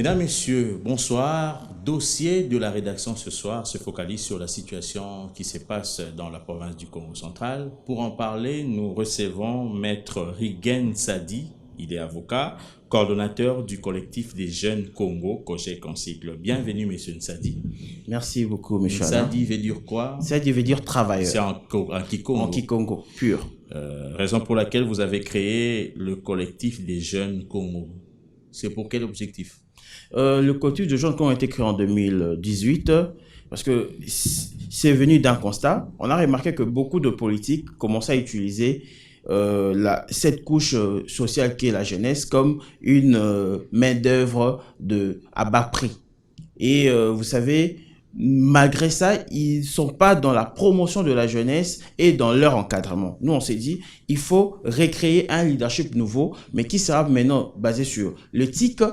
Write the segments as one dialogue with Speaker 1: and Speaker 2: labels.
Speaker 1: Mesdames, Messieurs, bonsoir. Dossier de la rédaction ce soir se focalise sur la situation qui se passe dans la province du Congo central. Pour en parler, nous recevons Maître Rigen Sadi, il est avocat, coordonnateur du collectif des jeunes Congo, COJEC en cycle. Bienvenue, Monsieur Nsadi.
Speaker 2: Merci beaucoup, M. Alain.
Speaker 1: Nsadi veut dire quoi?
Speaker 2: Nsadi veut dire travailleur.
Speaker 1: C'est en Kikongo.
Speaker 2: En Kikongo, pur.
Speaker 1: Raison pour laquelle vous avez créé le collectif des jeunes Congo. C'est pour quel objectif?
Speaker 2: Le collectif de jeunes Congo a été créé en 2018 parce que c'est venu d'un constat. On a remarqué que beaucoup de politiques commençaient à utiliser cette couche sociale qui est la jeunesse comme une main-d'œuvre à bas prix. Et vous savez, malgré ça, ils ne sont pas dans la promotion de la jeunesse et dans leur encadrement. Nous, on s'est dit, il faut recréer un leadership nouveau, mais qui sera maintenant basé sur l'éthique,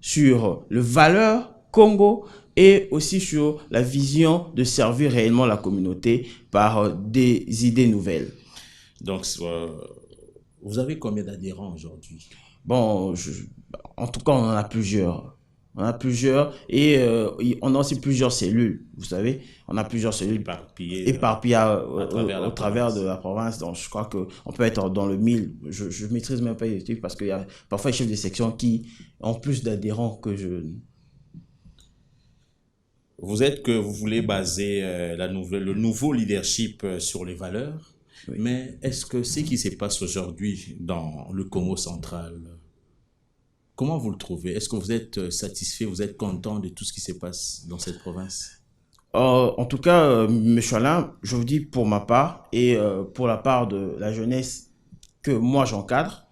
Speaker 2: sur le valeur Congo et aussi sur la vision de servir réellement la communauté par des idées nouvelles.
Speaker 1: Donc, vous avez combien d'adhérents aujourd'hui?
Speaker 2: Bon, en tout cas, on en a plusieurs. On a plusieurs et on a aussi plusieurs cellules, vous savez. On a plusieurs cellules éparpillées au travers de la province. Donc, je crois qu'on peut être dans le 1000. Je ne maîtrise même pas les chiffres parce qu'il y a parfois des chefs de section qui ont plus d'adhérents que je...
Speaker 1: Vous êtes que vous voulez baser le nouveau leadership sur les valeurs, oui. Mais est-ce que ce qui se passe aujourd'hui dans le Congo central, comment vous le trouvez? Est-ce que vous êtes satisfait, vous êtes content de tout ce qui se passe dans cette province?
Speaker 2: En tout cas, M. Alain, je vous dis pour ma part et pour la part de la jeunesse que moi j'encadre,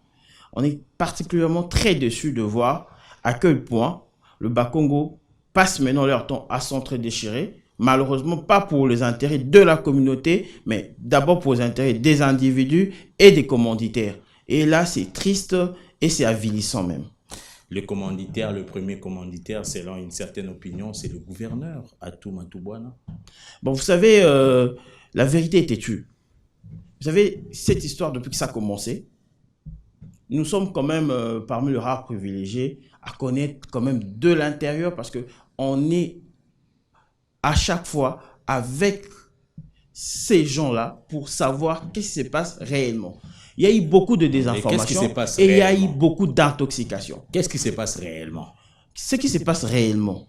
Speaker 2: on est particulièrement très déçus de voir à quel point le Bas-Congo passe maintenant leur temps à s'entre-déchirer. Malheureusement, pas pour les intérêts de la communauté, mais d'abord pour les intérêts des individus et des commanditaires. Et là, c'est triste et c'est avilissant même.
Speaker 1: Le commanditaire, le premier commanditaire, selon une certaine opinion, c'est le gouverneur, Atou Matubwana.
Speaker 2: Bon, vous savez, la vérité est têtue. Vous savez, cette histoire, depuis que ça a commencé, nous sommes quand même parmi les rares privilégiés à connaître quand même de l'intérieur parce qu'on est à chaque fois avec ces gens-là pour savoir qu'est-ce qui se passe réellement. Il y a eu beaucoup de désinformation et il y a eu beaucoup d'intoxication.
Speaker 1: Qu'est-ce qui se passe réellement?
Speaker 2: Ce qui se passe réellement,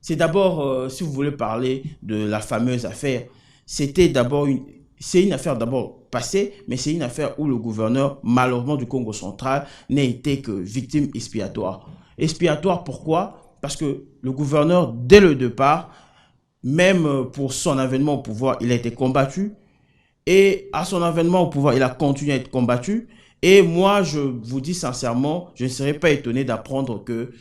Speaker 2: c'est d'abord, si vous voulez parler de la fameuse affaire, c'est une affaire d'abord passée, mais c'est une affaire où le gouverneur, malheureusement du Congo central, n'a été que victime expiatoire. Expiatoire pourquoi? Parce que le gouverneur, dès le départ, même pour son avènement au pouvoir, il a été combattu. Et à son avènement au pouvoir, il a continué à être combattu. Et moi, je vous dis sincèrement, je ne serais pas étonné d'apprendre que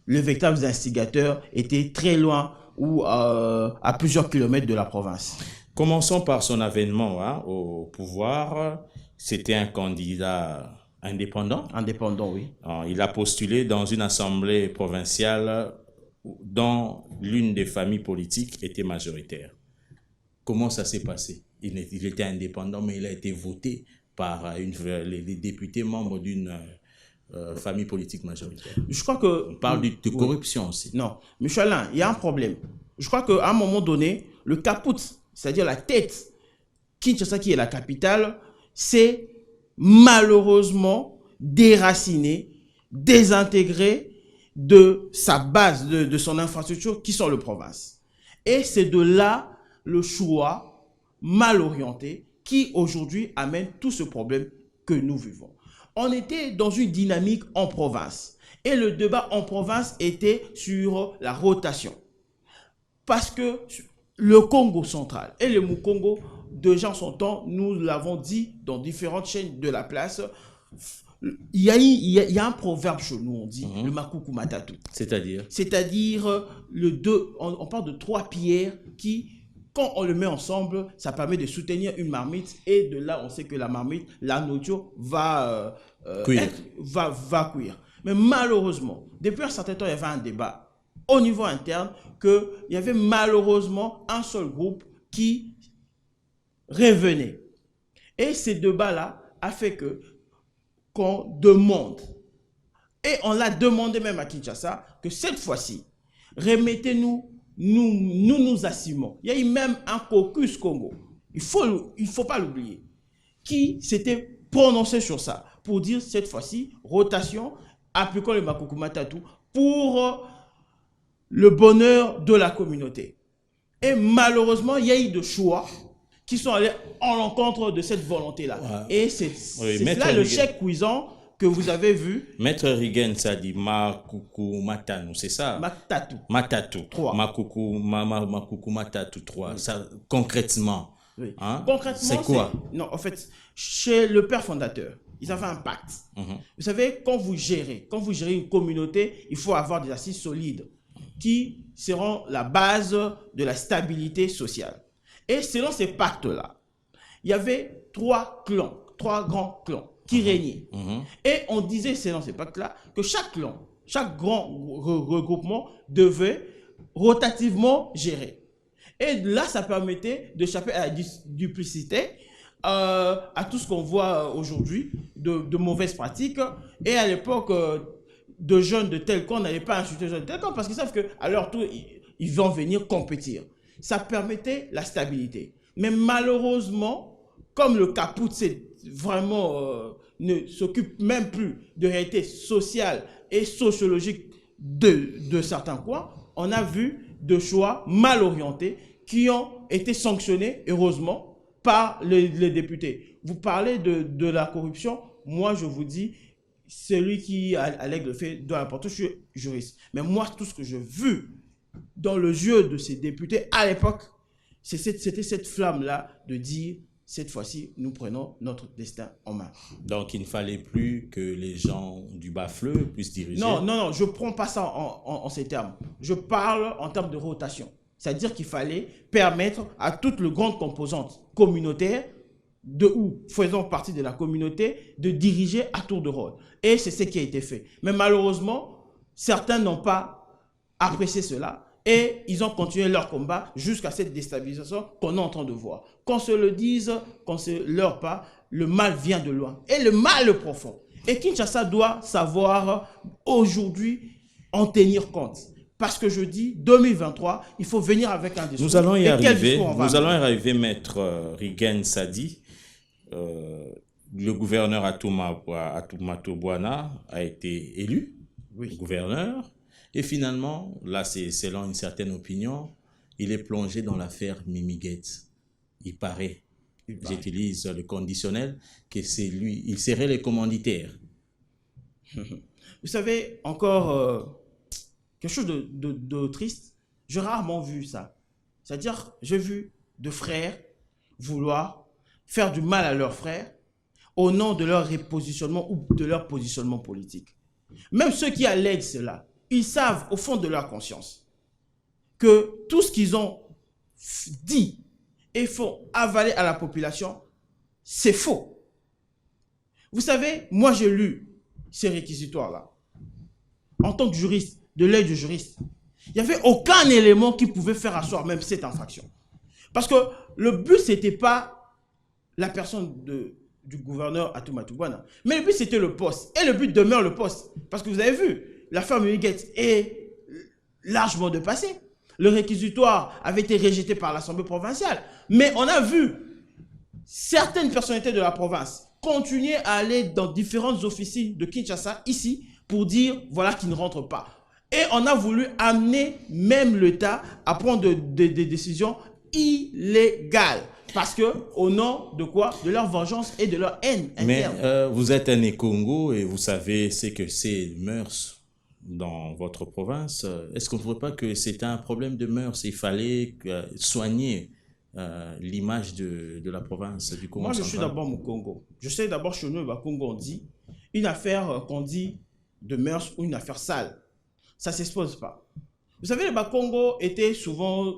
Speaker 2: le véritable instigateur était très loin ou à plusieurs kilomètres de la province.
Speaker 1: Commençons par son avènement au pouvoir. C'était un candidat indépendant.
Speaker 2: Indépendant, oui.
Speaker 1: Il a postulé dans une assemblée provinciale dont l'une des familles politiques était majoritaire. Comment ça s'est passé? Il était indépendant, mais il a été voté par les députés membres d'une famille politique majoritaire.
Speaker 2: Je crois que...
Speaker 1: On parle de corruption aussi.
Speaker 2: Non, M. Alain, il y a un problème. Je crois qu'à un moment donné, le caput, c'est-à-dire la tête, Kinshasa qui est la capitale, c'est malheureusement déraciné, désintégré de sa base, de son infrastructure qui sont les provinces. Et c'est de là le choix mal orienté qui aujourd'hui amène tout ce problème que nous vivons. On était dans une dynamique en province et le débat en province était sur la rotation. Parce que le Congo central et le Mukongo, déjà en son temps, nous l'avons dit dans différentes chaînes de la place, il y a un proverbe chez nous, on dit le makuku matatu.
Speaker 1: C'est-à-dire?
Speaker 2: C'est-à-dire, on parle de 3 pierres qui, quand on le met ensemble, ça permet de soutenir une marmite et de là, on sait que la marmite, la nourriture va cuire. Mais malheureusement, depuis un certain temps, il y avait un débat au niveau interne qu'il y avait malheureusement un seul groupe qui revenait. Et ce débat-là a fait qu'on demande Et on l'a demandé même à Kinshasa que cette fois-ci, remettez-nous, nous assumons. Il y a eu même un caucus Congo, il faut pas l'oublier, qui s'était prononcé sur ça, pour dire cette fois-ci, rotation, appliquons le Makuku Matatu pour le bonheur de la communauté. Et malheureusement, il y a eu des choix qui sont allés en l'encontre de cette volonté-là. Ouais. Et c'est là le chèque cuisant que vous avez vu.
Speaker 1: Maître Riguen, ça dit Makuku Matanu, c'est ça? Matatu. 3. Makuku Matatu 3. Oui. Ça, concrètement,
Speaker 2: oui. Hein? Concrètement, c'est quoi? Non, en fait, chez le père fondateur, ils avaient un pacte. Vous savez, quand vous gérez une communauté, il faut avoir des assises solides qui seront la base de la stabilité sociale. Et selon ces pactes-là, il y avait 3 grands clans qui régnaient. Et on disait, selon ces pactes-là, que chaque clan, chaque grand regroupement devait rotativement gérer. Et là, ça permettait d'échapper à la duplicité, à tout ce qu'on voit aujourd'hui de mauvaises pratiques. Et à l'époque, de jeunes de tel camp n'allaient pas insulter les jeunes de tel camp parce qu'ils savent qu'à leur tour, ils vont venir compétir. Ça permettait la stabilité. Mais malheureusement, comme le Caput ne s'occupe même plus de réalité sociale et sociologique de certains coins, on a vu de choix mal orientés qui ont été sanctionnés, heureusement, par les députés. Vous parlez de la corruption, moi je vous dis, celui qui allègue le fait doit l'apporter, je suis juriste. Mais moi, tout ce que j'ai vu dans le jeu de ces députés à l'époque, c'était cette flamme-là de dire, cette fois-ci, nous prenons notre destin en main.
Speaker 1: Donc, il ne fallait plus que les gens du bas-fleu puissent diriger?
Speaker 2: Non, je ne prends pas ça en ces termes. Je parle en termes de rotation. C'est-à-dire qu'il fallait permettre à toutes les grandes composantes communautaires ou faisant partie de la communauté de diriger à tour de rôle. Et c'est ce qui a été fait. Mais malheureusement, certains n'ont pas apprécié cela et ils ont continué leur combat jusqu'à cette déstabilisation qu'on est en train de voir. Qu'on se le dise, qu'on se leurre pas, le mal vient de loin. Et le mal est profond. Et Kinshasa doit savoir aujourd'hui en tenir compte. Parce que je dis, 2023, il faut venir avec un discours.
Speaker 1: Nous allons y arriver, Maître Riguen Sadi. Le gouverneur Atoumata Bouana a été élu, gouverneur. Et finalement, là, c'est selon une certaine opinion, il est plongé dans l'affaire Mimiguet. Il paraît, j'utilise le conditionnel, que c'est lui, il serait le commanditaire.
Speaker 2: Vous savez, encore quelque chose de triste, j'ai rarement vu ça. C'est-à-dire, j'ai vu de frères vouloir faire du mal à leurs frères au nom de leur repositionnement ou de leur positionnement politique. Même ceux qui allèguent cela, ils savent au fond de leur conscience que tout ce qu'ils ont dit et font avaler à la population, c'est faux. Vous savez, moi j'ai lu ces réquisitoires-là. En tant que juriste, de l'œil du juriste, il n'y avait aucun élément qui pouvait faire asseoir même cette infraction. Parce que le but, ce n'était pas la personne du gouverneur Atoumata Bouana, mais le but, c'était le poste. Et le but demeure le poste. Parce que vous avez vu, l'affaire Mimiguet est largement dépassée. Le réquisitoire avait été rejeté par l'Assemblée provinciale. Mais on a vu certaines personnalités de la province continuer à aller dans différentes officines de Kinshasa, ici, pour dire, voilà, qu'ils ne rentrent pas. Et on a voulu amener même l'État à prendre des décisions illégales. Parce que, au nom de quoi? De leur vengeance et de leur haine interne.
Speaker 1: Mais vous êtes un Congo et vous savez ce que c'est mœurs dans votre province. Est-ce qu'on ne voit pas que c'était un problème de mœurs? Il fallait soigner l'image de la province du Congo.
Speaker 2: Moi, je suis d'abord au Congo. Je sais d'abord chez nous, au Congo, on dit une affaire qu'on dit de mœurs ou une affaire sale. Ça ne s'expose pas. Vous savez, le Bas-Congo était souvent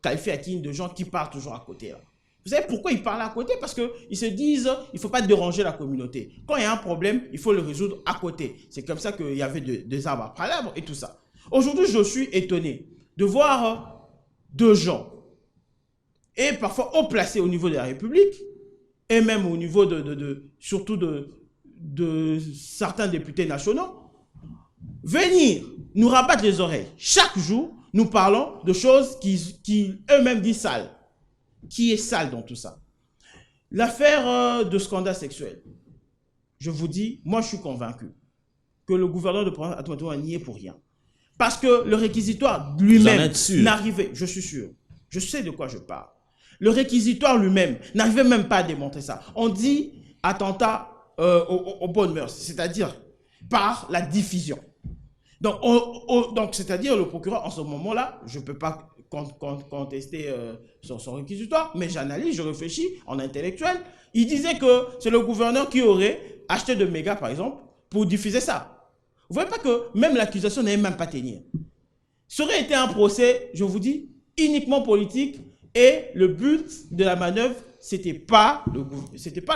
Speaker 2: qualifié de gens qui parlent toujours à côté. Là. Vous savez pourquoi ils parlent à côté? Parce qu'ils se disent il ne faut pas déranger la communauté. Quand il y a un problème, il faut le résoudre à côté. C'est comme ça qu'il y avait des arbres à palabres et tout ça. Aujourd'hui, je suis étonné de voir deux gens, et parfois haut placés au niveau de la République, et même au niveau surtout de certains députés nationaux venir nous rabattre les oreilles. Chaque jour, nous parlons de choses qui eux-mêmes disent sales. Qui est sale dans tout ça? L'affaire de scandale sexuel. Je vous dis, moi je suis convaincu que le gouverneur de province Atou Matoubana n'y est pour rien. Parce que le réquisitoire lui-même n'arrivait, je suis sûr, je sais de quoi je parle. Le réquisitoire lui-même n'arrivait même pas à démontrer ça. On dit attentat aux bonnes mœurs, c'est-à-dire par la diffusion. Donc c'est-à-dire le procureur en ce moment-là, je ne peux pas contester son réquisitoire, mais j'analyse, je réfléchis en intellectuel. Il disait que c'est le gouverneur qui aurait acheté de mégas, par exemple, pour diffuser ça. Vous ne voyez pas que même l'accusation n'est même pas tenue. Ça aurait été un procès, je vous dis, uniquement politique, et le but de la manœuvre, c'était pas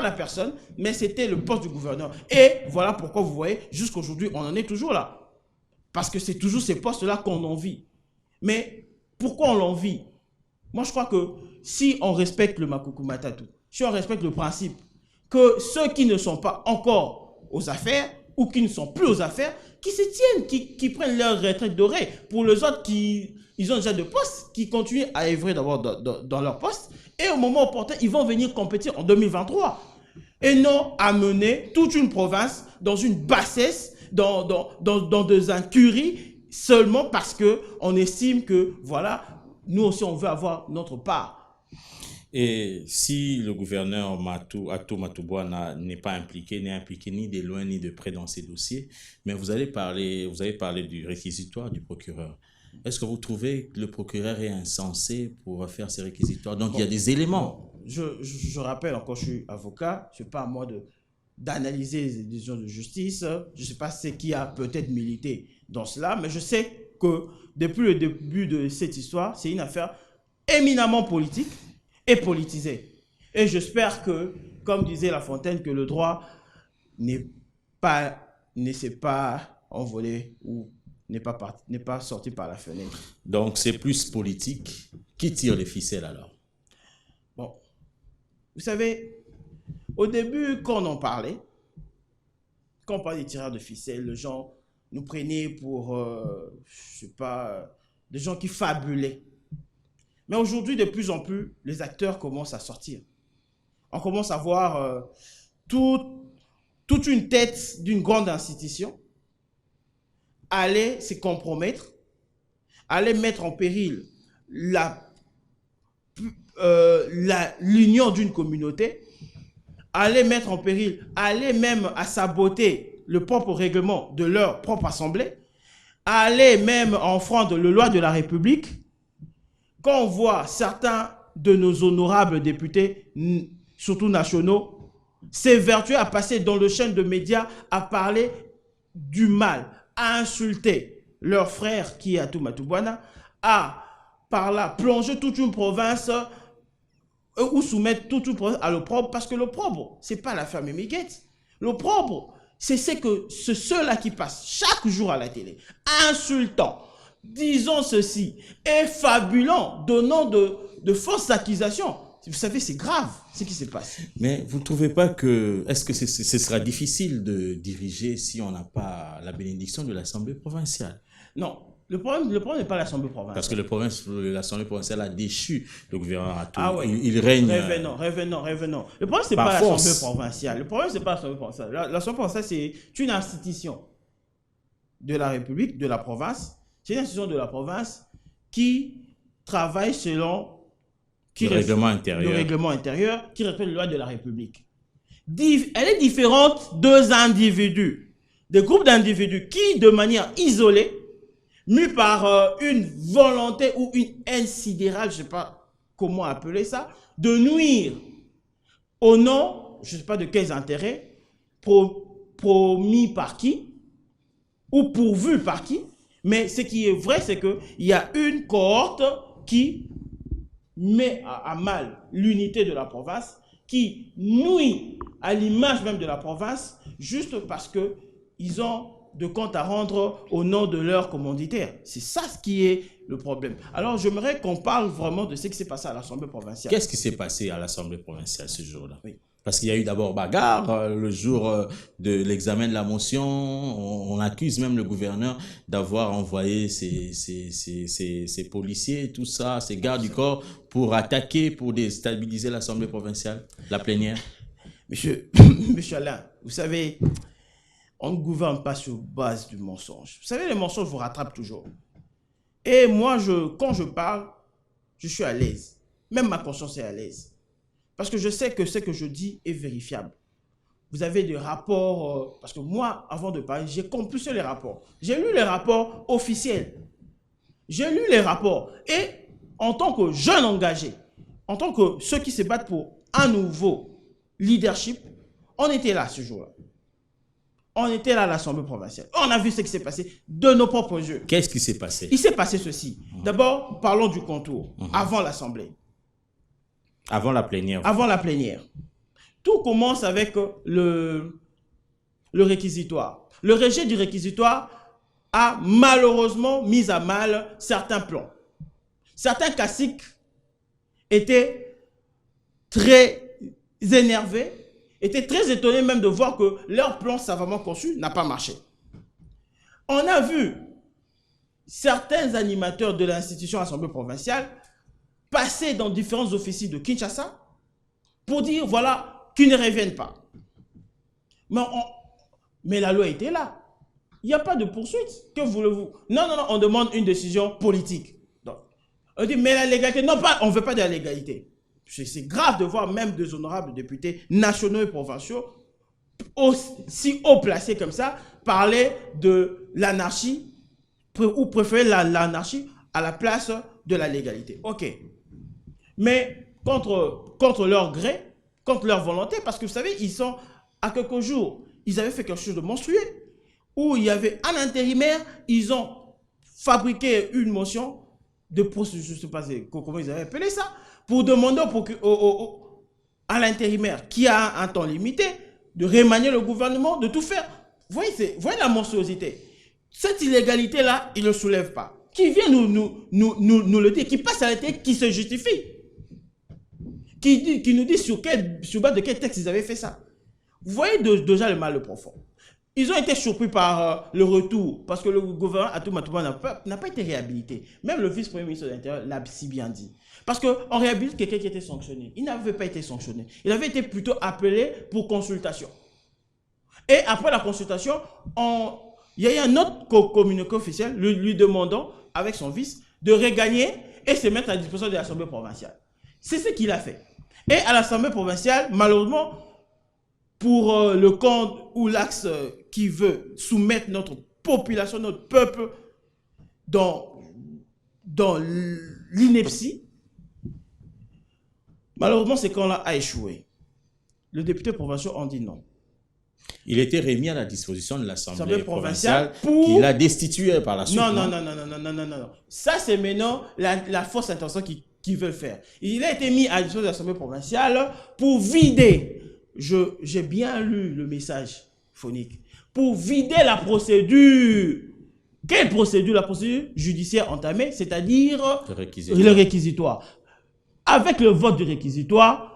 Speaker 2: la personne, mais c'était le poste du gouverneur. Et voilà pourquoi vous voyez, jusqu'aujourd'hui, on en est toujours là. Parce que c'est toujours ces postes-là qu'on envie. Mais pourquoi on l'envie? Moi, je crois que si on respecte le Makuku Matatu, si on respecte le principe que ceux qui ne sont pas encore aux affaires ou qui ne sont plus aux affaires, qui se tiennent, qui prennent leur retraite dorée. Pour les autres ils ont déjà de postes, qui continuent à œuvrer d'abord dans leur poste. Et au moment opportun, ils vont venir compétir en 2023. Et non amener toute une province dans une bassesse, dans des incuries, seulement parce qu'on estime que, voilà, nous aussi, on veut avoir notre part.
Speaker 1: Et si le gouverneur Atou Matoubana n'est impliqué ni de loin ni de près dans ces dossiers, mais vous avez parlé du réquisitoire du procureur. Est-ce que vous trouvez que le procureur est insensé pour faire ces réquisitoires? Donc, il y a des éléments.
Speaker 2: Je rappelle encore, je suis avocat, ce n'est pas à moi d'analyser les décisions de justice. Je ne sais pas ce qui a peut-être milité dans cela, mais je sais que depuis le début de cette histoire, c'est une affaire éminemment politique et politisée. Et j'espère que, comme disait La Fontaine, que le droit ne s'est pas envolé ou n'est pas sorti par la fenêtre.
Speaker 1: Donc c'est plus politique. Qui tire les ficelles alors?
Speaker 2: Bon, vous savez, au début, quand on parlait des tireurs de ficelles, les gens nous prenaient pour, je sais pas, des gens qui fabulaient. Mais aujourd'hui, de plus en plus, les acteurs commencent à sortir. On commence à voir toute une tête d'une grande institution aller se compromettre, aller mettre en péril l'union d'une communauté, aller mettre en péril, aller même à saboter le propre règlement de leur propre assemblée, aller même enfreindre les lois de la République. Quand on voit certains de nos honorables députés, surtout nationaux, s'évertuer à passer dans le chaîne de médias à parler du mal, à insulter leur frère qui est Atou Matoubana, à par là plonger toute une province ou soumettre toute une province à l'opprobre, parce que l'opprobre, ce n'est pas l'affaire Mimiguette. L'opprobre, c'est ceux-là qui passent chaque jour à la télé, insultant, disant ceci, et fabulant, donnant de fausses accusations. Vous savez, c'est grave ce qui se passe.
Speaker 1: Mais vous ne trouvez pas que... Est-ce que ce sera difficile de diriger si on n'a pas la bénédiction de l'Assemblée provinciale?
Speaker 2: Non. Le problème n'est pas l'Assemblée provinciale.
Speaker 1: Parce que l'Assemblée provinciale a déchu le gouvernement Atou.
Speaker 2: Ah ouais.
Speaker 1: Il règne...
Speaker 2: Revenons. Le problème, ce n'est pas l'Assemblée provinciale. Le problème, ce n'est pas l'Assemblée provinciale. L'Assemblée provinciale, c'est une institution de la République, de la province. C'est une institution de la province qui travaille selon...
Speaker 1: le règlement intérieur,
Speaker 2: qui respecte les lois de la République. Elle est différente des individus, des groupes d'individus qui, de manière isolée, mus par une volonté ou une haine sidérale, je ne sais pas comment appeler ça, de nuire au nom, je ne sais pas de quels intérêts, promis par qui, ou pourvu par qui, mais ce qui est vrai, c'est qu'il y a une cohorte qui met à mal l'unité de la province, qui nuit à l'image même de la province, juste parce qu'ils ont de comptes à rendre au nom de leurs commanditaires. C'est ça ce qui est le problème. Alors j'aimerais qu'on parle vraiment de ce qui s'est passé à l'Assemblée provinciale.
Speaker 1: Qu'est-ce qui s'est passé à l'Assemblée provinciale ce jour-là?
Speaker 2: Oui.
Speaker 1: Parce qu'il y a eu d'abord bagarre le jour de l'examen de la motion. On accuse même le gouverneur d'avoir envoyé ses policiers, tout ça, ses gardes du corps pour attaquer, pour déstabiliser l'Assemblée provinciale, la plénière.
Speaker 2: Monsieur, Monsieur Alain, vous savez, on ne gouverne pas sur base du mensonge. Vous savez, les mensonges vous rattrapent toujours. Et moi, quand je parle, je suis à l'aise. Même ma conscience est à l'aise. Parce que je sais que ce que je dis est vérifiable. Vous avez des rapports, parce que moi, avant de parler, j'ai compulsé les rapports. J'ai lu les rapports officiels. J'ai lu les rapports. Et en tant que jeune engagé, en tant que ceux qui se battent pour un nouveau leadership, on était là ce jour-là. On était là à l'Assemblée provinciale. On a vu ce qui s'est passé de nos propres yeux.
Speaker 1: Qu'est-ce qui s'est passé?
Speaker 2: Il s'est passé ceci. D'abord, parlons du contour, avant l'Assemblée.
Speaker 1: Avant la plénière.
Speaker 2: Avant la plénière. Tout commence avec le réquisitoire. Le rejet du réquisitoire a malheureusement mis à mal certains plans. Certains caciques étaient très énervés, étaient très étonnés même de voir que leur plan savamment conçu n'a pas marché. On a vu certains animateurs de l'institution Assemblée provinciale passer dans différents officiers de Kinshasa pour dire, voilà, qu'ils ne reviennent pas. Mais la loi était là. Il n'y a pas de poursuite. Que voulez-vous? Non, non, non, on demande une décision politique. Donc, on dit, mais la légalité, non, pas, on ne veut pas de la légalité. C'est grave de voir même des honorables députés nationaux et provinciaux, aussi haut placés comme ça, parler de l'anarchie, ou préférer l'anarchie à la place de la légalité. Ok. Mais contre leur gré, contre leur volonté, parce que vous savez, ils sont à quelques jours, ils avaient fait quelque chose de monstrueux, où il y avait un intérimaire, ils ont fabriqué une motion de procédure, je ne sais pas comment ils avaient appelé ça, pour demander à l'intérimaire, qui a un temps limité, de remanier le gouvernement, de tout faire. Vous voyez la monstruosité. Cette illégalité-là, ils ne le soulèvent pas. Qui vient nous le dire, qui passe à la tête, qui se justifie. Qui nous dit sur base de quel texte ils avaient fait ça. Vous voyez déjà le mal profond. Ils ont été surpris par le retour, parce que le gouvernement Atouma n'a pas été réhabilité. Même le vice-premier ministre de l'Intérieur l'a si bien dit. Parce qu'on réhabilite quelqu'un qui était sanctionné. Il n'avait pas été sanctionné. Il avait été plutôt appelé pour consultation. Et après la consultation, il y a eu un autre communiqué officiel lui demandant, avec son vice, de regagner et se mettre à disposition de l'Assemblée provinciale. C'est ce qu'il a fait. Et à l'Assemblée provinciale, malheureusement, pour le camp ou l'axe qui veut soumettre notre population, notre peuple dans l'ineptie, malheureusement, ce camp-là a échoué. Le député provincial en dit non.
Speaker 1: Il était remis à la disposition de l'Assemblée provinciale qui l'a destitué par la suite.
Speaker 2: Non. Ça, c'est maintenant la fausse intention qu'ils veulent faire. Il a été mis à la disposition de l'Assemblée provinciale pour vider. J'ai bien lu le message phonique. Pour vider la procédure. Quelle procédure? La procédure judiciaire entamée, c'est-à-dire le réquisitoire. Avec le vote du réquisitoire,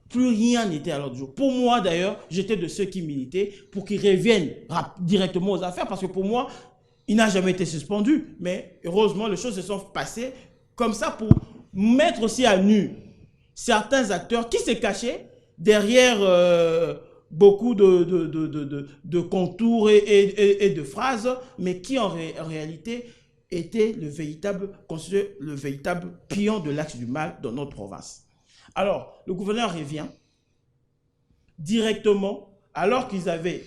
Speaker 2: plus rien n'était à l'ordre du jour. Pour moi, d'ailleurs, j'étais de ceux qui militaient pour qu'ils reviennent directement aux affaires, parce que pour moi, il n'a jamais été suspendu. Mais heureusement, les choses se sont passées comme ça pour mettre aussi à nu certains acteurs qui se cachaient derrière beaucoup de contours et de phrases, mais qui en réalité étaient considéré le véritable pion de l'axe du mal dans notre province. Alors, le gouverneur revient directement, alors qu'ils avaient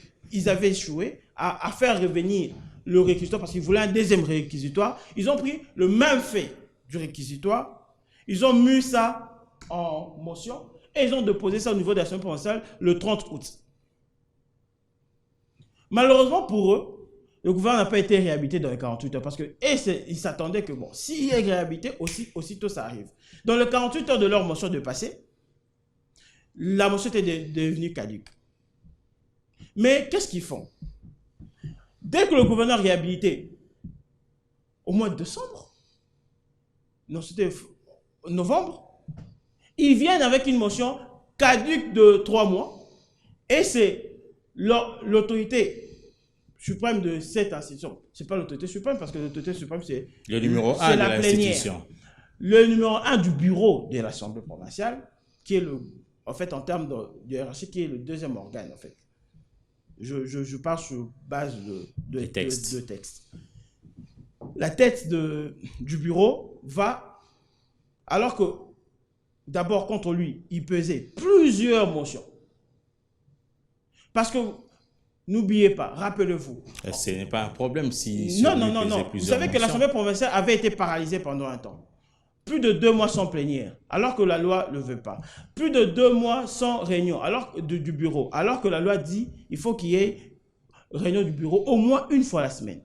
Speaker 2: échoué à faire revenir le réquisitoire, parce qu'ils voulaient un deuxième réquisitoire. Ils ont pris le même fait du réquisitoire, ils ont mis ça en motion, et ils ont déposé ça au niveau de l'Assemblée provinciale le 30 août. Malheureusement pour eux, le gouvernement n'a pas été réhabilité dans les 48 heures parce qu'ils s'attendaient que, bon, s'il est réhabilité, aussitôt ça arrive. Dans les 48 heures de leur motion de passer, la motion était devenue caduque. Mais qu'est-ce qu'ils font? Dès que le gouverneur est réhabilité, au mois de décembre, non, c'était novembre, ils viennent avec une motion caduque de 3 mois et c'est l'autorité suprême de cette institution. Ce n'est pas l'autorité suprême parce que l'autorité suprême, c'est
Speaker 1: le numéro 1 de l'institution.
Speaker 2: Le numéro 1 du bureau de l'Assemblée provinciale, qui est en fait, en termes de hiérarchie, qui est le deuxième organe, en fait. Je parle sur base de texte. La tête du bureau va, alors que d'abord contre lui, il pesait plusieurs motions. Parce que, n'oubliez pas, rappelez-vous.
Speaker 1: Ce n'est pas un problème si...
Speaker 2: Non. Vous savez que l'Assemblée provinciale avait été paralysée pendant un temps. Plus de 2 mois sans plénière, alors que la loi ne le veut pas. Plus de 2 mois sans réunion du bureau, alors que la loi dit qu'il faut qu'il y ait réunion du bureau au moins une fois la semaine.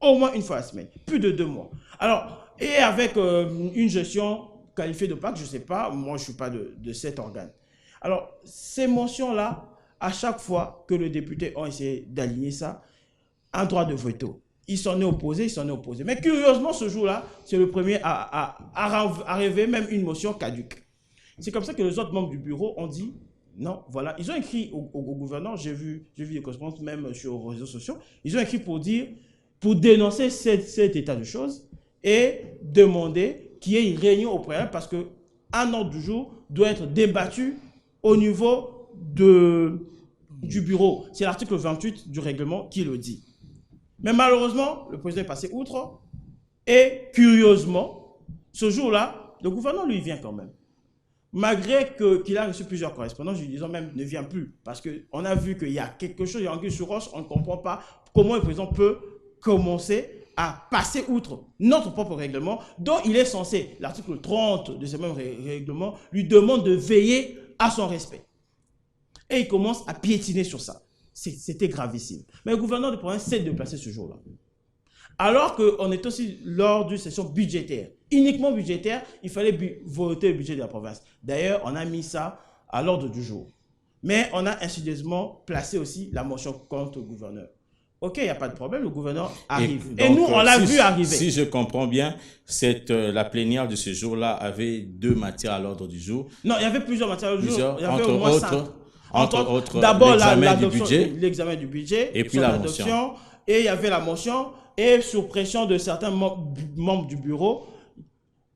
Speaker 2: Au moins une fois la semaine. Plus de 2 mois. Alors, et avec une gestion qualifiée d'opaque, je ne sais pas, moi je ne suis pas de cet organe. Alors, ces motions-là, à chaque fois que les députés ont essayé d'aligner ça, un droit de veto. Il s'en est opposé. Mais curieusement, ce jour-là, c'est le premier à arriver même une motion caduque. C'est comme ça que les autres membres du bureau ont dit, non, voilà. Ils ont écrit au gouverneur, j'ai vu des correspondances même sur les réseaux sociaux, ils ont écrit pour dénoncer cet état de choses et demander qu'il y ait une réunion au préalable parce qu'un ordre du jour doit être débattu au niveau du bureau. C'est l'article 28 du règlement qui le dit. Mais malheureusement, le président est passé outre et curieusement, ce jour-là, le gouverneur lui vient quand même. Malgré qu'il a reçu plusieurs correspondances, je disais même ne vient plus parce qu'on a vu qu'il y a quelque chose, il y a anguille sur roche, on ne comprend pas comment le président peut commencer à passer outre notre propre règlement dont il est censé, l'article 30 de ce même règlement, lui demande de veiller à son respect. Et il commence à piétiner sur ça. C'était gravissime. Mais le gouverneur de province s'est déplacé ce jour-là. Alors qu'on est aussi lors d'une session budgétaire. Uniquement budgétaire, il fallait voter le budget de la province. D'ailleurs, on a mis ça à l'ordre du jour. Mais on a insidieusement placé aussi la motion contre le gouverneur. Ok, il n'y a pas de problème, le gouverneur arrive. Et nous, on l'a vu arriver.
Speaker 1: Si je comprends bien, la plénière de ce jour-là avait 2 matières à l'ordre du jour.
Speaker 2: Non, il y avait plusieurs matières à l'ordre du jour. Il y avait au moins 5.
Speaker 1: Entre autres,
Speaker 2: d'abord
Speaker 1: l'examen du budget,
Speaker 2: et puis la motion. Et il y avait la motion, et sous pression de certains membres du bureau,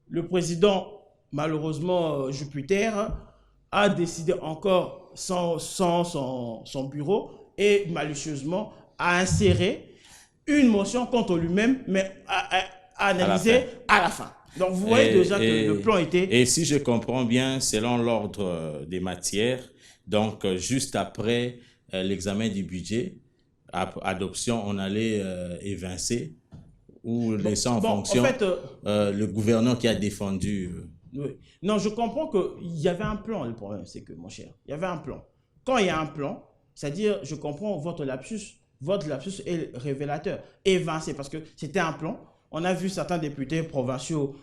Speaker 2: le président, malheureusement Jupiter, a décidé encore sans son bureau et malicieusement a inséré une motion contre lui-même, mais à analyser à la fin. Donc vous voyez déjà que le plan était...
Speaker 1: Et si je comprends bien, selon l'ordre des matières, donc, juste après l'examen du budget, adoption, on allait évincer ou laisser en fonction le gouverneur qui a défendu.
Speaker 2: Oui. Non, je comprends qu'il y avait un plan. Le problème, c'est que, mon cher, il y avait un plan. Quand il y a un plan, c'est-à-dire, je comprends votre lapsus est révélateur. Évincer, parce que c'était un plan. On a vu certains députés provinciaux...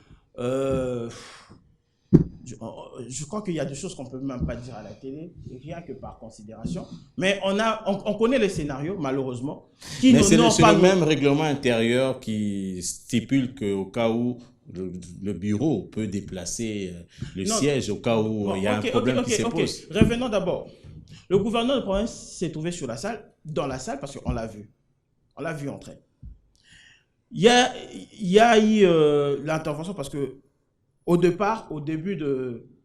Speaker 2: Je crois qu'il y a des choses qu'on ne peut même pas dire à la télé, rien que par considération. Mais on connaît les scénarios, malheureusement.
Speaker 1: Mais c'est le même règlement intérieur qui stipule qu'au cas où le bureau peut déplacer le siège, au cas où il y a un problème qui se pose.
Speaker 2: Revenons d'abord. Le gouverneur de province s'est trouvé dans la salle, parce qu'on l'a vu. On l'a vu entrer. Il y a eu l'intervention parce que au début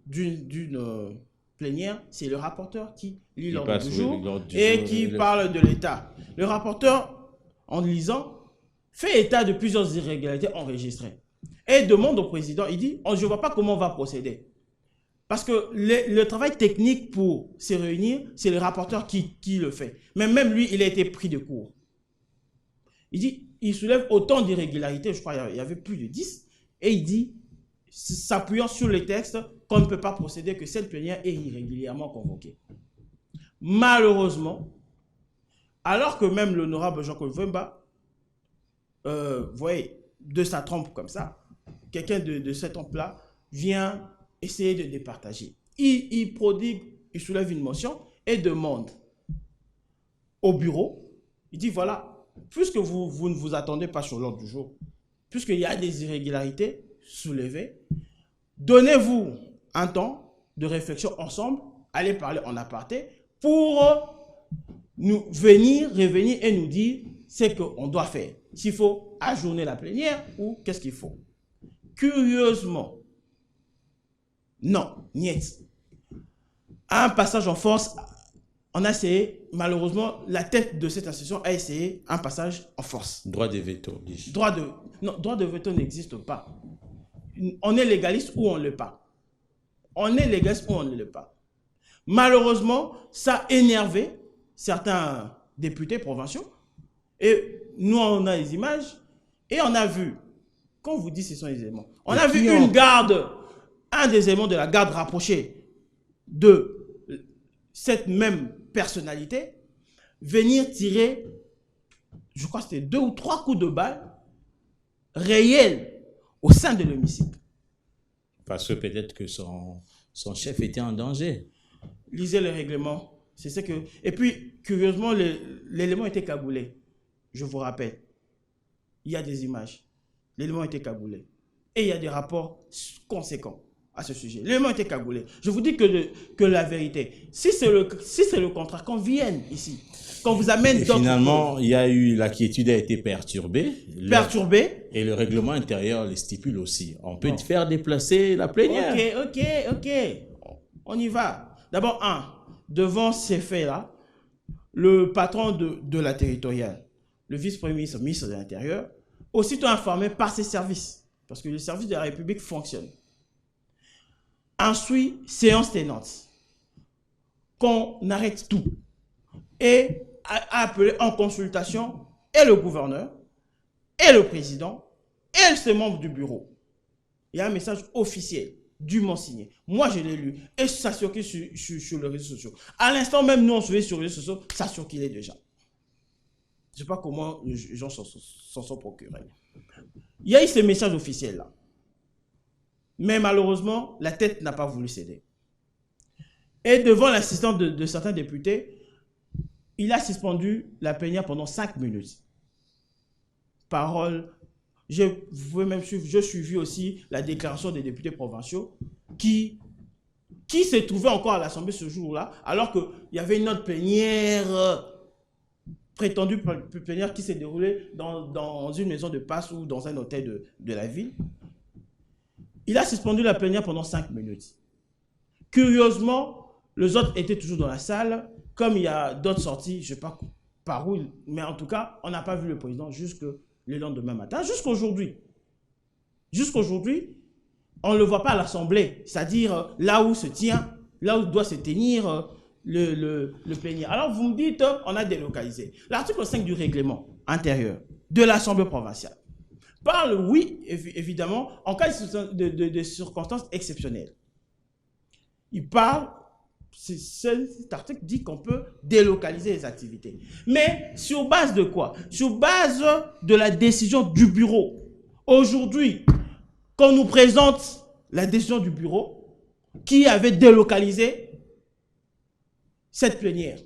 Speaker 2: d'une plénière, c'est le rapporteur qui lit l'ordre du jour et qui parle de l'État. Le rapporteur, en lisant, fait état de plusieurs irrégularités enregistrées et demande au président, il dit, je ne vois pas comment on va procéder. Parce que le travail technique pour se réunir, c'est le rapporteur qui le fait. Mais même lui, il a été pris de court. Il dit, il soulève autant d'irrégularités, je crois qu'il y avait plus de 10, et il dit, s'appuyant sur les textes, qu'on ne peut pas procéder, que cette plénière est irrégulièrement convoquée. Malheureusement, alors que même l'honorable Jean-Claude Vemba, vous voyez, de sa trompe comme ça, quelqu'un de cette trompe-là vient essayer de départager. Il soulève une motion et demande au bureau, il dit voilà, puisque vous ne vous attendez pas sur l'ordre du jour, puisqu'il y a des irrégularités soulevées, donnez-vous un temps de réflexion ensemble aller parler en aparté pour nous revenir et nous dire ce qu'on doit faire. S'il faut ajourner la plénière ou qu'est-ce qu'il faut. Curieusement, non, niet. À un passage en force, on a essayé, malheureusement, la tête de cette institution a essayé un passage en force.
Speaker 1: Droit de veto.
Speaker 2: Droit de veto n'existe pas. On est légaliste ou on ne l'est pas. On est légaliste ou on ne l'est pas. Malheureusement, ça a énervé certains députés provinciaux. Et nous, on a les images et on a vu, quand on vous dit ce sont les éléments, on a vu une garde, un des éléments de la garde rapprochée de cette même personnalité, venir tirer, je crois que c'était 2 ou 3 coups de balle réels au sein de l'hémicycle.
Speaker 1: Parce que peut-être que son chef était en danger.
Speaker 2: Lisez le règlement. C'est ce que... Et puis, curieusement, l'élément était cagoulé. Je vous rappelle. Il y a des images. L'élément était cagoulé. Et il y a des rapports conséquents à ce sujet. L'élément était cagoulé. Je vous dis que la vérité. Si c'est le contraire, qu'on vienne ici, qu'on vous amène d'autres...
Speaker 1: Finalement, il y a eu... La quiétude a été perturbée.
Speaker 2: Et
Speaker 1: le règlement intérieur le stipule aussi. On peut faire déplacer la plénière.
Speaker 2: Ok. On y va. D'abord, devant ces faits-là, le patron de la territoriale, le vice-premier ministre, ministre de l'Intérieur, aussitôt informé par ses services, parce que le service de la République fonctionne. Ensuite, séance tenante, qu'on arrête tout et a appelé en consultation et le gouverneur, et le président, et ses membres du bureau. Il y a un message officiel, dûment signé. Moi, je l'ai lu et ça circule sur les réseaux sociaux. À l'instant même, nous, on suivait sur les réseaux sociaux, ça circulait déjà. Je ne sais pas comment les gens s'en sont procurés. Il y a eu ces messages officiels-là. Mais malheureusement, la tête n'a pas voulu céder. Et devant l'assistance de certains députés, il a suspendu la plénière pendant 5 minutes. Parole. Vous pouvez même suivre, je suivis aussi la déclaration des députés provinciaux qui se trouvaient encore à l'Assemblée ce jour-là, alors qu'il y avait une autre plénière, prétendue plénière qui s'est déroulée dans une maison de passe ou dans un hôtel de la ville. Il a suspendu la plénière pendant 5 minutes. Curieusement, les autres étaient toujours dans la salle. Comme il y a d'autres sorties, je ne sais pas par où, mais en tout cas, on n'a pas vu le président jusque le lendemain matin, jusqu'aujourd'hui. Jusqu'aujourd'hui, on ne le voit pas à l'Assemblée, c'est-à-dire là où doit se tenir le plénière. Alors vous me dites, on a délocalisé. L'article 5 du règlement intérieur de l'Assemblée provinciale parle, oui, évidemment, en cas de circonstances exceptionnelles. Il parle, cet article dit qu'on peut délocaliser les activités. Mais sur base de quoi? Sur base de la décision du bureau. Aujourd'hui, qu'on nous présente la décision du bureau qui avait délocalisé cette plénière.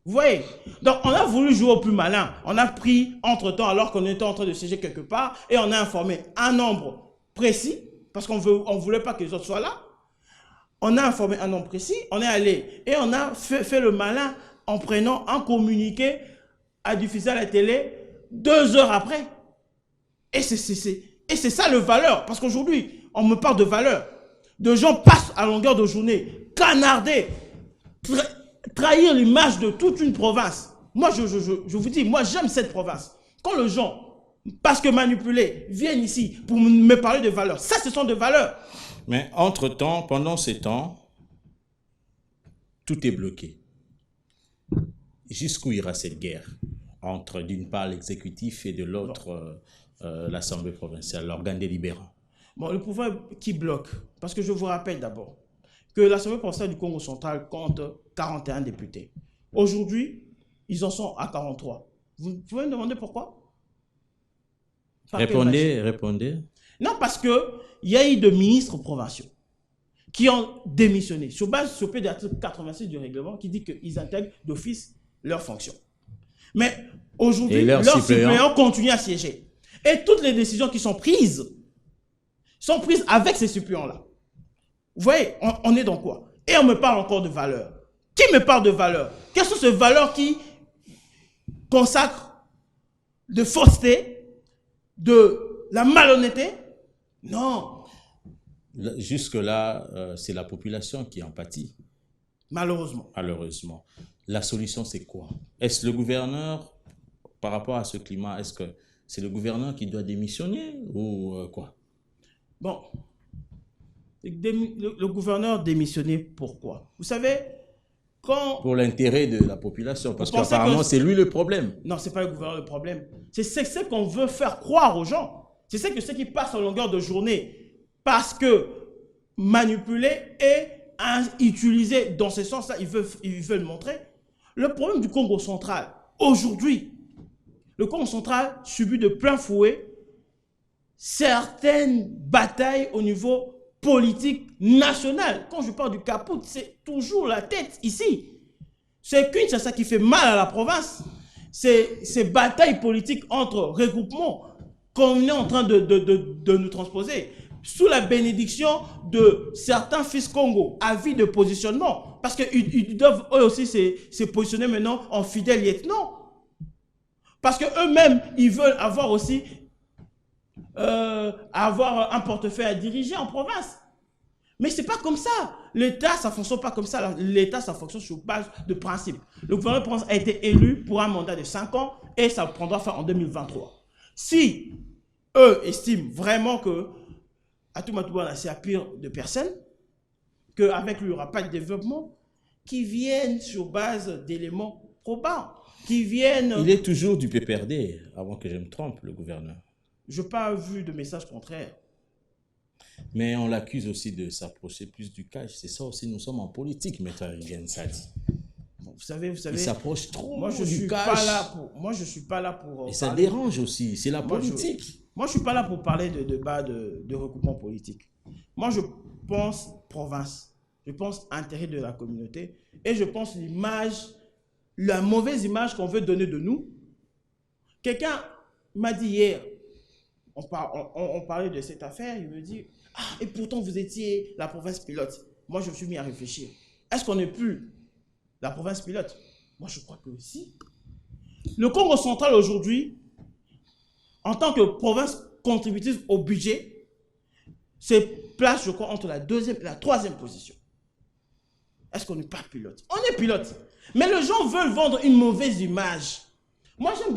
Speaker 2: Vous voyez? Donc, on a voulu jouer au plus malin. On a pris, entre-temps, alors qu'on était en train de siéger quelque part, et on a informé un nombre précis, parce qu'on ne voulait pas que les autres soient là. On a informé un nombre précis, on est allé, et on a fait le malin en prenant un communiqué à diffuser à la télé 2 heures après. Et c'est ça le valeur, parce qu'aujourd'hui, on me parle de valeur. De gens passent à longueur de journée, canarder, trahir l'image de toute une province. Moi, je vous dis, moi, j'aime cette province. Quand les gens, parce que manipulés, viennent ici pour me parler de valeurs, ça, ce sont des valeurs.
Speaker 1: Mais entre-temps, pendant ces temps, tout est bloqué. Jusqu'où ira cette guerre entre, d'une part, l'exécutif et de l'autre, l'Assemblée provinciale, l'organe délibérant?
Speaker 2: Bon, le pouvoir qui bloque, parce que je vous rappelle d'abord que l'Assemblée provinciale du Congo central compte 41 députés. Aujourd'hui, ils en sont à 43. Vous pouvez me demander pourquoi?
Speaker 1: Répondez.
Speaker 2: Non, parce qu'il y a eu de ministres provinciaux qui ont démissionné sur pied de l'article 86 du règlement qui dit qu'ils intègrent d'office leurs fonctions. Mais aujourd'hui, leurs suppléants continuent à siéger. Et toutes les décisions qui sont prises avec ces suppléants-là. Vous voyez, on est dans quoi? Et on me parle encore de valeurs. Qui me parle de valeurs? Quelles sont ces valeurs qui consacrent de fausseté, de la malhonnêteté? Non.
Speaker 1: Jusque-là, c'est la population qui en pâtit.
Speaker 2: Malheureusement.
Speaker 1: Malheureusement. La solution, c'est quoi? Est-ce le gouverneur, par rapport à ce climat, est-ce que c'est le gouverneur qui doit démissionner ou quoi?
Speaker 2: Bon, le gouverneur démissionné, pourquoi? Vous savez, quand...
Speaker 1: Pour l'intérêt de la population, parce qu'apparemment, c'est lui le problème.
Speaker 2: Non, ce n'est pas le gouverneur le problème. C'est ce qu'on veut faire croire aux gens. C'est ce qui passe en longueur de journée. Parce que manipuler et utiliser dans ce sens-là, ils veulent montrer. Le problème du Congo central, aujourd'hui, le Congo central subit de plein fouet certaines batailles au niveau politique national. Quand je parle du caput, c'est toujours la tête ici. C'est Kinshasa qui fait mal à la province. Ces batailles politiques entre regroupements qu'on est en train de nous transposer sous la bénédiction de certains fils Congo, avis de positionnement, parce qu'ils doivent eux aussi se positionner maintenant en fidèles lieutenants. Parce qu'eux-mêmes, ils veulent avoir aussi avoir un portefeuille à diriger en province. Mais c'est pas comme ça. L'État, ça ne fonctionne pas comme ça. L'État, ça fonctionne sur base de principes. Le gouvernement de province a été élu pour un mandat de 5 ans et ça prendra fin en 2023. Si eux estiment vraiment que Atumatu Bouana s'appire de personnes, qu'avec lui, il n'y aura pas de développement, qui viennent sur base d'éléments probants, qui viennent...
Speaker 1: Il est toujours du PPRD, avant que je me trompe, le gouverneur.
Speaker 2: Je n'ai pas vu de message contraire.
Speaker 1: Mais on l'accuse aussi de s'approcher plus du cash. C'est ça aussi, nous sommes en politique, Maître Riguen Sadi.
Speaker 2: Vous savez,
Speaker 1: il s'approche trop
Speaker 2: moi, je
Speaker 1: du
Speaker 2: suis
Speaker 1: cash.
Speaker 2: Pas là pour, moi, je ne suis pas là pour...
Speaker 1: Et ça dérange aussi, c'est la politique.
Speaker 2: Moi, je ne suis pas là pour parler de débat de recoupement politique. Moi, je pense province. Je pense intérêt de la communauté. Et je pense l'image, la mauvaise image qu'on veut donner de nous. Quelqu'un m'a dit hier, on parlait de cette affaire, il me dit, ah, et pourtant vous étiez la province pilote. Moi, je me suis mis à réfléchir. Est-ce qu'on n'est plus la province pilote? Moi, je crois que si. Le Congo central aujourd'hui, en tant que province contributive au budget, se place, je crois, entre la deuxième et la troisième position. Est-ce qu'on n'est pas pilote? On est pilote. Mais les gens veulent vendre une mauvaise image. Moi, j'aime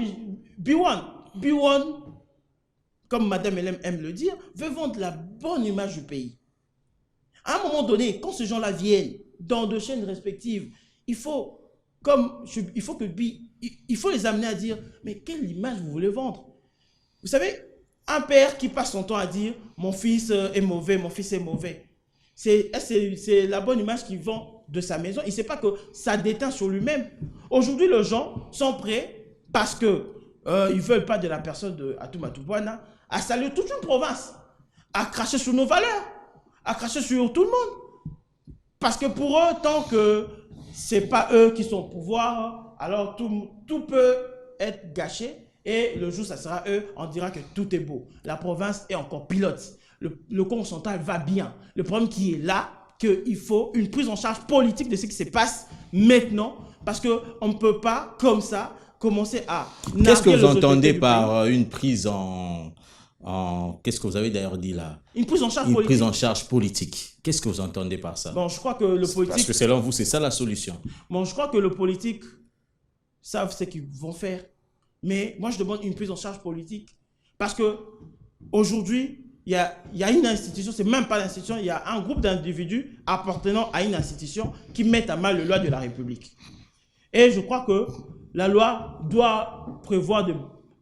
Speaker 2: B1. B1, comme Madame Hélène aime le dire, veut vendre la bonne image du pays. À un moment donné, quand ces gens-là viennent dans deux chaînes respectives, il faut les amener à dire, mais quelle image vous voulez vendre? Vous savez, un père qui passe son temps à dire, mon fils est mauvais, mon fils est mauvais. C'est la bonne image qu'il vend de sa maison. Il ne sait pas que ça déteint sur lui-même. Aujourd'hui, les gens sont prêts, parce qu'ils ne veulent pas de la personne de Atumatu Bouana, à saluer toute une province, à cracher sur nos valeurs, à cracher sur tout le monde. Parce que pour eux, tant que ce n'est pas eux qui sont au pouvoir, alors tout peut être gâché. Et le jour, ça sera eux, on dira que tout est beau. La province est encore pilote. Le Congo central va bien. Le problème qui est là, qu'il faut une prise en charge politique de ce qui se passe maintenant. Parce qu'on ne peut pas, comme ça, commencer à...
Speaker 1: Qu'est-ce que vous entendez par une prise qu'est-ce que vous avez d'ailleurs dit là?
Speaker 2: Une prise en charge
Speaker 1: politique.
Speaker 2: Une
Speaker 1: prise en charge politique. Qu'est-ce que vous entendez par ça?
Speaker 2: Bon, je crois que le politique...
Speaker 1: Parce que selon vous, c'est ça la solution.
Speaker 2: Bon, je crois que le politique savent ce qu'ils vont faire. Mais moi, je demande une prise en charge politique. Parce qu'aujourd'hui, il y a une institution, c'est même pas l'institution, il y a un groupe d'individus appartenant à une institution qui mettent à mal les lois de la République. Et je crois que la loi doit prévoir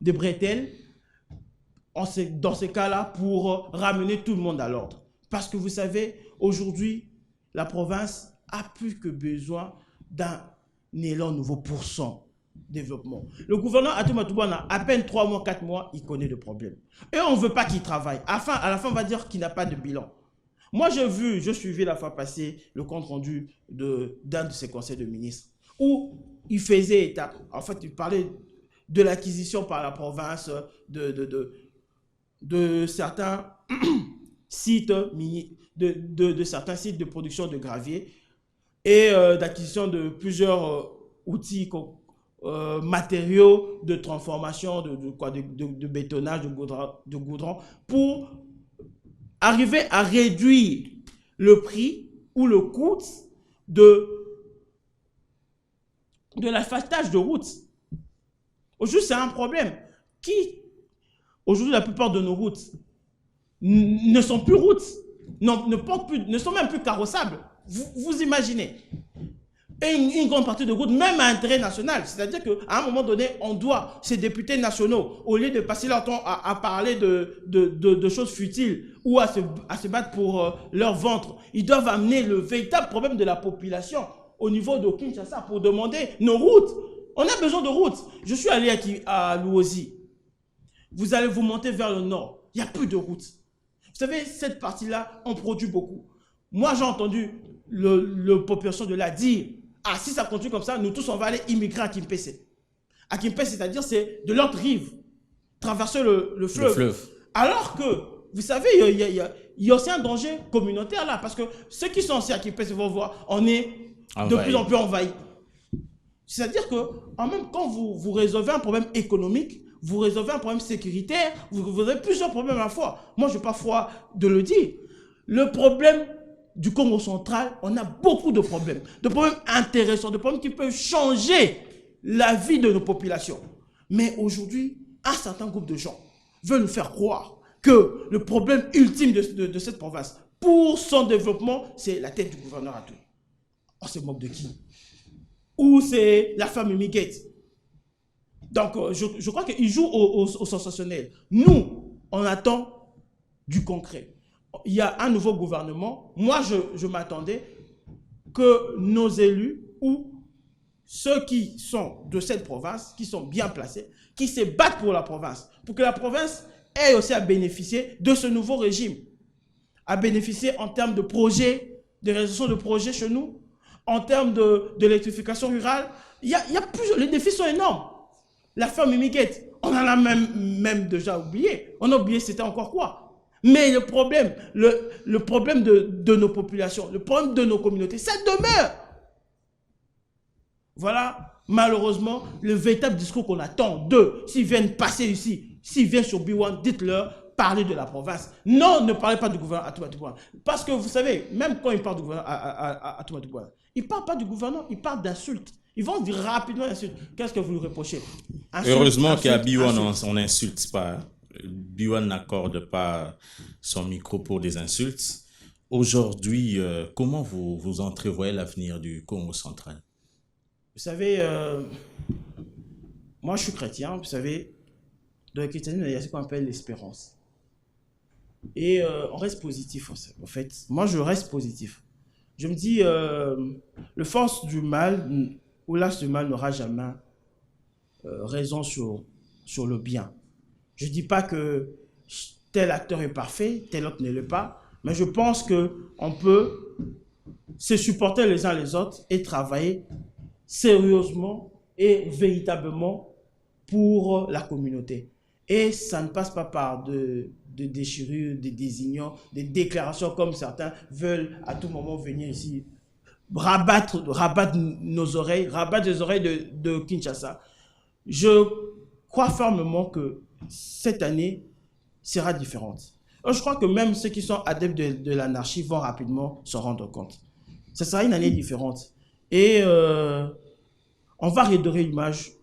Speaker 2: des bretelles dans ces cas-là pour ramener tout le monde à l'ordre. Parce que vous savez, aujourd'hui, la province a plus que besoin d'un élan nouveau pour son développement. Le gouverneur Atumatu Bouana, à peine 3 mois, 4 mois, il connaît des problèmes. Et on ne veut pas qu'il travaille. À la fin, on va dire qu'il n'a pas de bilan. Moi, je suivais la fois passée le compte rendu d'un de ses conseils de ministres où il faisait état. En fait, il parlait de l'acquisition par la province de certains sites de certains sites de production de gravier et d'acquisition de plusieurs outils, matériaux de transformation, de bétonnage, de goudron, pour arriver à réduire le prix ou le coût de l'asphaltage de routes. Aujourd'hui, c'est un problème. Aujourd'hui, la plupart de nos routes ne sont plus routes, ne sont même plus carrossables. Vous imaginez. Et une grande partie de routes, même à intérêt national. C'est-à-dire qu'à un moment donné, on doit, ces députés nationaux, au lieu de passer leur temps à parler de choses futiles ou à se battre pour leur ventre, ils doivent amener le véritable problème de la population au niveau de Kinshasa pour demander nos routes. On a besoin de routes. Je suis allé à Luozi. Vous allez vous monter vers le nord. Il n'y a plus de routes. Vous savez, cette partie-là, on produit beaucoup. Moi, j'ai entendu le population de là dire: ah, si ça continue comme ça, nous tous, on va aller immigrer à Kimpese. À Kimpese, c'est-à-dire, c'est de l'autre rive, traverser le fleuve. Alors que, vous savez, il y a aussi un danger communautaire là, parce que ceux qui sont aussi à Kimpese vont voir, on est de plus en plus envahis. C'est-à-dire que, même quand vous résolvez un problème économique, vous résolvez un problème sécuritaire, vous avez plusieurs problèmes à la fois. Moi, je n'ai pas foi de le dire. Le problème du Congo central, on a beaucoup de problèmes intéressants, de problèmes qui peuvent changer la vie de nos populations. Mais aujourd'hui, un certain groupe de gens veulent nous faire croire que le problème ultime de cette province, pour son développement, c'est la tête du gouverneur Atou. On se moque de qui? Ou c'est la femme Miguel? Donc, je crois qu'ils jouent au sensationnel. Nous, on attend du concret. Il y a un nouveau gouvernement. Moi, je m'attendais que nos élus ou ceux qui sont de cette province, qui sont bien placés, qui se battent pour la province, pour que la province ait aussi à bénéficier de ce nouveau régime, à bénéficier en termes de projets, de réalisation de projets chez nous, en termes de l'électrification rurale. Il y a les défis sont énormes. La femme immigrée, on en a même déjà oublié. On a oublié c'était encore quoi. Mais le problème, le problème de nos populations, le problème de nos communautés, ça demeure. Voilà, malheureusement, le véritable discours qu'on attend d'eux. S'ils viennent passer ici, s'ils viennent sur B1, dites-leur, parlez de la province. Non, ne parlez pas du gouvernement Atouma. Parce que vous savez, même quand ils parlent du gouvernement Atouma, ils ne parlent pas du gouvernement, ils parlent d'insultes. Ils vont dire rapidement insultes. Qu'est-ce que vous lui reprochez?
Speaker 1: Heureusement qu'à B1, on n'insulte pas. B1 n'accorde pas son micro pour des insultes. Aujourd'hui, comment vous entrevoyez l'avenir du Congo central?
Speaker 2: Vous savez, moi je suis chrétien, vous savez, dans le christianisme, il y a ce qu'on appelle l'espérance. Et on reste positif en fait. Moi je reste positif. Je me dis, le force du mal ou l'as du mal n'aura jamais raison sur le bien. Je ne dis pas que tel acteur est parfait, tel autre ne l'est pas, mais je pense qu'on peut se supporter les uns les autres et travailler sérieusement et véritablement pour la communauté. Et ça ne passe pas par de déchirures, des désignants, des déclarations comme certains veulent à tout moment venir ici, rabattre nos oreilles, rabattre les oreilles de Kinshasa. Je crois fermement que cette année sera différente. Je crois que même ceux qui sont adeptes de l'anarchie vont rapidement se rendre compte. Ce sera une année différente. Et on va redorer l'image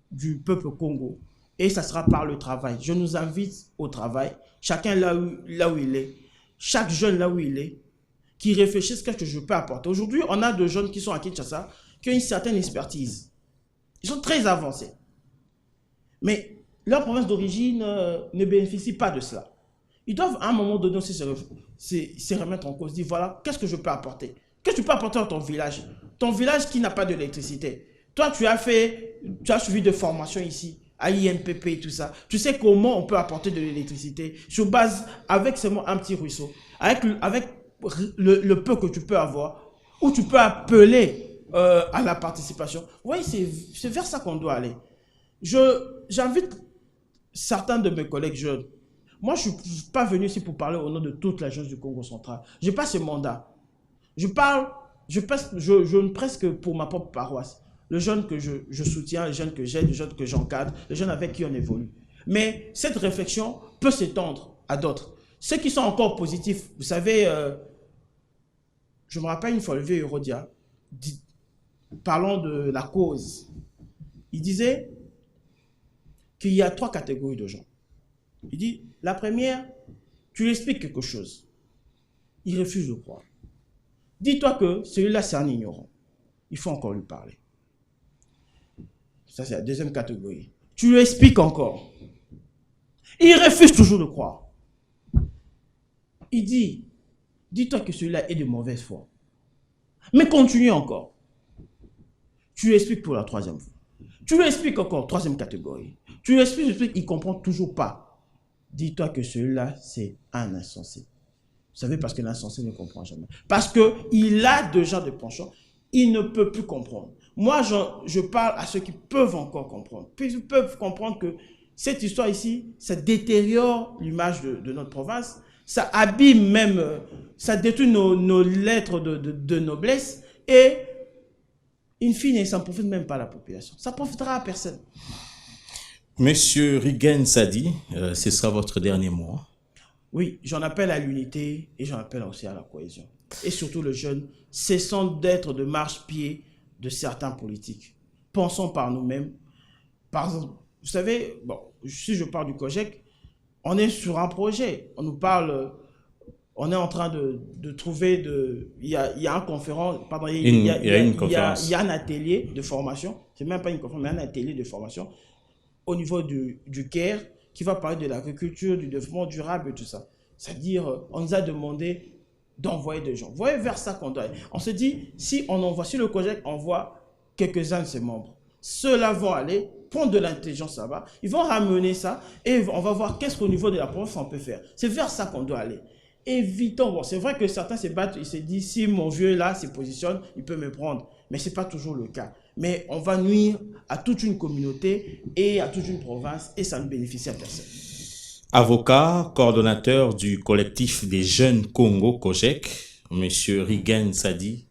Speaker 2: du peuple Congo. Et ça sera par le travail. Je nous invite au travail. Chacun là où il est. Chaque jeune là où il est. Qui réfléchisse qu'est-ce que je peux apporter. Aujourd'hui, on a de jeunes qui sont à Kinshasa qui ont une certaine expertise. Ils sont très avancés. Mais leur province d'origine ne bénéficie pas de cela. Ils doivent à un moment donné aussi se remettre en cause. Dire voilà, qu'est-ce que je peux apporter? Qu'est-ce que tu peux apporter dans ton village? Ton village qui n'a pas d'électricité. Toi, tu as suivi de formation ici, à INPP et tout ça. Tu sais comment on peut apporter de l'électricité sur base, avec seulement un petit ruisseau, avec le peu que tu peux avoir, ou tu peux appeler à la participation. Oui, c'est vers ça qu'on doit aller. J'invite certains de mes collègues jeunes. Moi, je ne suis pas venu ici pour parler au nom de toute l'agence du Congo central. Je n'ai pas ce mandat. Je parle je ne presse que pour ma propre paroisse. Le jeune que je soutiens, le jeune que j'aide, le jeune que j'encadre, le jeune avec qui on évolue. Mais cette réflexion peut s'étendre à d'autres. Ceux qui sont encore positifs, vous savez, je me rappelle une fois le vieux Hérodia, parlant de la cause. Il disait qu'il y a 3 catégories de gens. Il dit, la première, tu lui expliques quelque chose. Il refuse de croire. Dis-toi que celui-là, c'est un ignorant. Il faut encore lui parler. Ça, c'est la deuxième catégorie. Tu lui expliques encore. Il refuse toujours de croire. Il dit, dis-toi que celui-là est de mauvaise foi. Mais continue encore. Tu lui expliques pour la 3e fois. Tu lui expliques encore, 3e catégorie. Tu lui expliques, il ne comprend toujours pas. Dis-toi que celui-là, c'est un insensé. Vous savez, parce que l'insensé ne comprend jamais. Parce qu'il a déjà des penchants, il ne peut plus comprendre. Moi, je parle à ceux qui peuvent encore comprendre. Puis ils peuvent comprendre que cette histoire ici, ça détériore l'image de notre province, ça abîme même, ça détruit nos lettres de noblesse et, in fine, ça ne profite même pas à la population. Ça ne profitera à personne.
Speaker 1: Monsieur Rigen Sadi, ce sera votre dernier mot.
Speaker 2: Oui, j'en appelle à l'unité et j'en appelle aussi à la cohésion. Et surtout le jeune, cessons d'être de marche-pied de certains politiques. Pensons par nous-mêmes. Par exemple, vous savez, bon, si je parle du COJEC, on est sur un projet. On nous parle, on est en train de trouver, il y a un conférence, pardon, il y a un atelier de formation, c'est même pas une conférence, mais un atelier de formation au niveau du Caire qui va parler de l'agriculture, du développement durable et tout ça. C'est-à-dire, on nous a demandé d'envoyer des gens. Vous voyez, vers ça qu'on doit aller. On se dit, si le COJEC envoie quelques-uns de ses membres, ceux-là vont aller prendre de l'intelligence là-bas, ils vont ramener ça et on va voir qu'est-ce qu'au niveau de la province on peut faire. C'est vers ça qu'on doit aller. Évitons, bon, c'est vrai que certains se battent, ils se disent, si mon vieux là se positionne, il peut me prendre. Mais ce n'est pas toujours le cas. Mais on va nuire à toute une communauté et à toute une province et ça ne bénéficie à personne.
Speaker 1: Avocat, coordonnateur du collectif des jeunes Congo COJEC, Monsieur Rigen Sadi,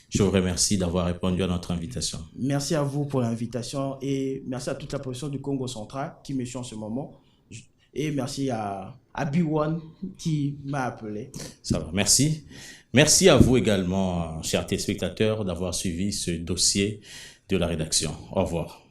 Speaker 1: je vous remercie d'avoir répondu à notre invitation.
Speaker 2: Merci à vous pour l'invitation et merci à toute la population du Congo central qui me suit en ce moment. Et merci à B1 qui m'a appelé.
Speaker 1: Ça va, merci. Merci à vous également, chers téléspectateurs, d'avoir suivi ce dossier de la rédaction. Au revoir.